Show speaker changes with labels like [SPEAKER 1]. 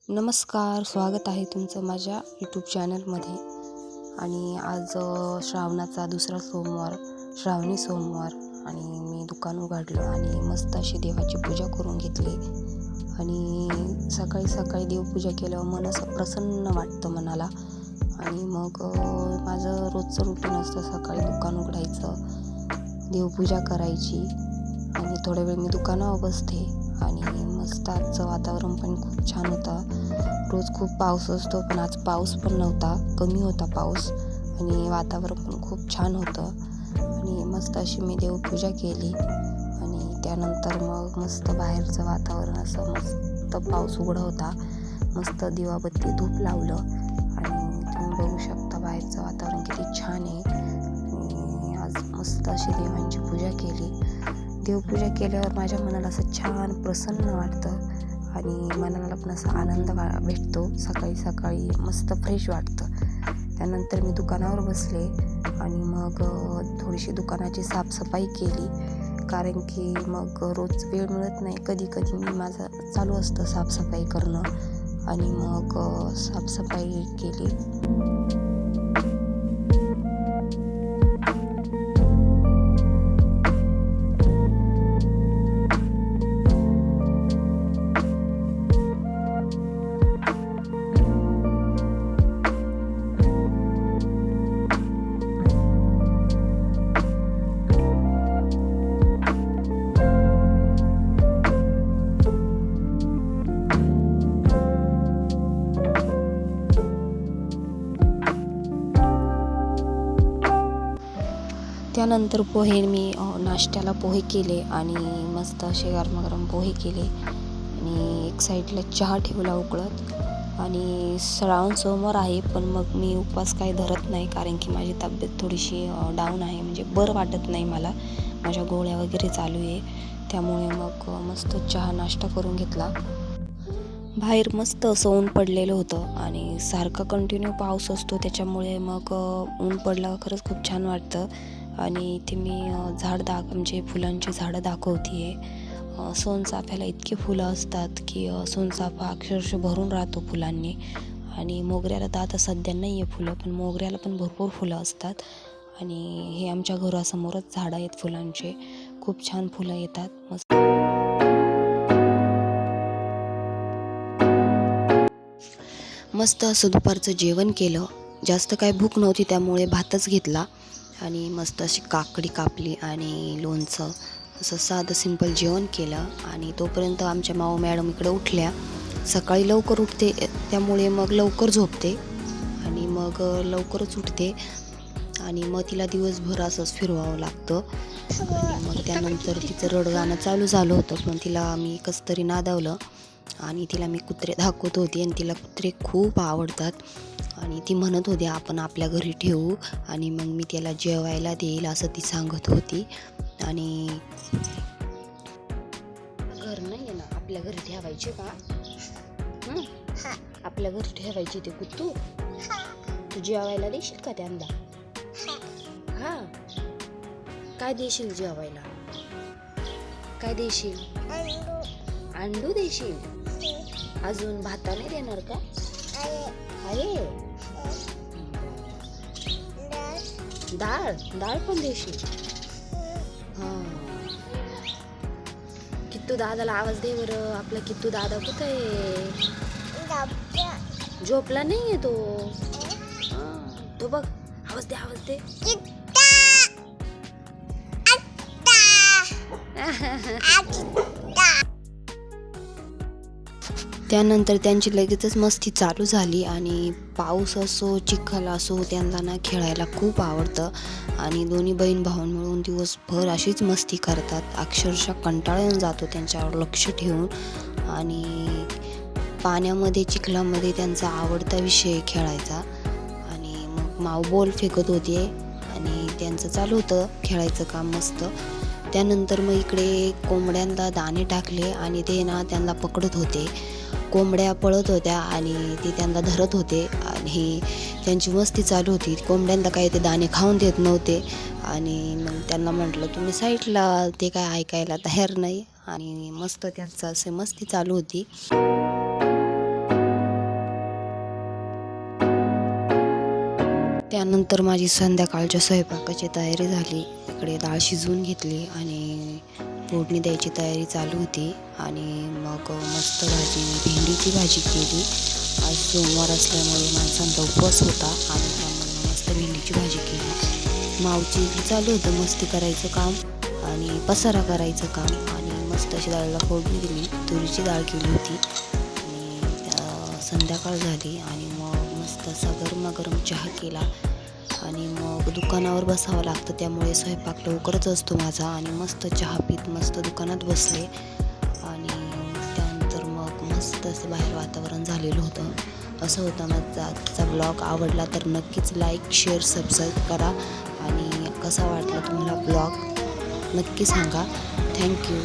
[SPEAKER 1] नमस्कार, स्वागत आहे तुमचं माझ्या यूट्यूब चॅनलमध्ये. आणि आज श्रावणाचा दुसरा सोमवार, श्रावणी सोमवार, आणि मी दुकान उघडलं आणि मस्त अशी देवाची पूजा करून घेतली. आणि सकाळी सकाळी देवपूजा केल्यावर मन असं प्रसन्न वाटतं मनाला. आणि मग माझं रोजचं रुटीन असतं, सकाळी दुकान उघडायचं, देवपूजा करायची आणि थोडा वेळ मी दुकानावर बसते. आणि मस्त आजचं वातावरण पण खूप छान होतं. रोज खूप पाऊस असतो, पण आज पाऊस पण नव्हता, कमी होता पाऊस, आणि वातावरण पण खूप छान होतं. आणि मस्त अशी मी देवपूजा केली. आणि त्यानंतर मग मस्त बाहेरचं वातावरण असं मस्त पाऊस उघडा होता, मस्त दिवाबत्ती धूप लावलं. आणि तुम्ही बघू शकता बाहेरचं वातावरण किती छान आहे. आणि आज मस्त अशी देवांची पूजा केली. देवपूजा केल्यावर माझ्या मनाला असं छान प्रसन्न वाटतं आणि मनाला पण असा आनंद भेटतो. सकाळी सकाळी मस्त फ्रेश वाटतं. त्यानंतर मी दुकानावर बसले आणि मग थोडीशी दुकानाची साफसफाई केली, कारण की मग रोज वेळ मिळत नाही. कधी कधी मी माझं चालू असतं साफसफाई करणं, आणि मग साफसफाई केली. त्यानंतर पोहे मी नाश्त्याला पोहे केले आणि मस्त असे गरमागरम पोहे केले. आणि एक साईडला चहा ठेवला उकळत. आणि श्रावण सोमवार आहे, पण मग मी उपवास काही धरत नाही, कारण की माझी तब्येत थोडीशी डाऊन आहे, म्हणजे बरं वाटत नाही मला, माझ्या गोळ्या वगैरे चालू आहे. त्यामुळे मग मस्त चहा नाश्ता करून घेतला. बाहेर मस्त असं ऊन पडलेलं होतं आणि सारखा कंटिन्यू पाऊस असतो, त्याच्यामुळे मग ऊन पडलं खरंच खूप छान वाटतं. आणि इथे मी म्हणजे फुलांची झाडं दाखवते आहे. सोनचाफ्याला इतकी फुलं असतात की सोनचाफा अक्षरशः भरून राहतो फुलांनी. आणि मोगऱ्याला तर आता सध्या नाही आहे फुलं, पण मोगऱ्याला पण भरपूर फुलं असतात. आणि हे आमच्या घरासमोरच झाडं आहेत फुलांचे, खूप छान फुलं येतात. मस्त असं दुपारचं जेवण केलं. जास्त काय भूक नव्हती, त्यामुळे भातच घेतला. आणि मस्त अशी काकडी कापली आणि लोणचं, असं साधं सिंपल जेवण केलं. आणि तोपर्यंत आमच्या माऊ मॅडम इकडे उठल्या. सकाळी लवकर उठते, त्यामुळे मग लवकर झोपते आणि मग लवकरच उठते. आणि मग तिला दिवसभर असंच फिरवावं लागतं. आणि मग त्यानंतर तिचं रडगाणं चालू झालं होतं, पण तिला मी कसं तरी नादावलं आणि तिला मी कुत्रे दाखवत होती. आणि तिला कुत्रे खूप आवडतात. आणि ती म्हणत होती आपण आपल्या घरी ठेवू आणि मग मी त्याला जेवायला देईल, असं ती सांगत होती. आणि घर नाही आहे ना, आपल्या घरी ठेवायचे का? आपल्या घरी ठेवायचे ते कुत्तू. तू जेवायला देशील का त्यांना? हा, काय देशील जेवायला? काय देशील? अंडू देशील? अजून भाता नाही देणार का? आहे. डाळ डाळ पण देशील? हा. किट्टू दादाला आवाज दे बरं. आपला किट्टू दादा कुठे आहे? झोपला नाहीये तो. तो बघ, आवाज दे आवाज दे. त्यानंतर त्यांची लगेचच मस्ती चालू झाली. आणि पाऊस असो चिखल असो, त्यांना ना खेळायला खूप आवडतं. आणि दोन्ही बहीण भाऊ मिळून दिवसभर अशीच मस्ती करतात. अक्षरशः कंटाळा येऊन जातो त्यांच्यावर लक्ष ठेवून. आणि पाण्यामध्ये चिखलामध्ये त्यांचा आवडता विषय खेळायचा. आणि मग माऊ बॉल फेकत होते आणि त्यांचं चालू होतं खेळायचं काम मस्त. त्यानंतर मग इकडे कोंबड्यांना दाणे टाकले आणि ते ना त्यांना पकडत होते. कोंबड्या पळत होत्या आणि ते त्यांना धरत होते आणि त्यांची मस्ती चालू होती. कोंबड्यांना काही ते दाणे खाऊन देत नव्हते. आणि मग त्यांना म्हटलं तुम्ही साईडला, ते काय ऐकायला तयार नाही. आणि मस्त त्यांचं असे मस्ती चालू होती. त्यानंतर माझी संध्याकाळच्या स्वयंपाकाची तयारी झाली. इकडे डाळ शिजवून घेतली आणि फोडणी द्यायची तयारी चालू होती. आणि मग मस्त भेंडीची भाजी केली. आज सोमवार असल्यामुळे माणसांचा उपवास होता आणि त्यामुळे मस्त भेंडीची भाजी केली. मावची चालू होतं मस्ती करायचं काम आणि पसारा करायचं काम. आणि मस्त अशी डाळीला फोडणी दिली. तुरीची डाळ केली होती आणि संध्याकाळ झाली आणि मग मस्त असा गरमागरम चहा केला. आणि मग दुकानावर बसावं लागतं त्यामुळे स्वयंपाक लवकरच असतो माझा. आणि मस्त चहा पीत मस्त दुकानात बसले. आणि त्यानंतर मग मस्त असं बाहेर वातावरण झालेलं होतं. असं होता माझा आजचा ब्लॉग. आवडला तर नक्कीच लाईक शेअर सबस्क्राईब करा. आणि कसा वाटला तुम्हाला ब्लॉग नक्की सांगा. थँक्यू.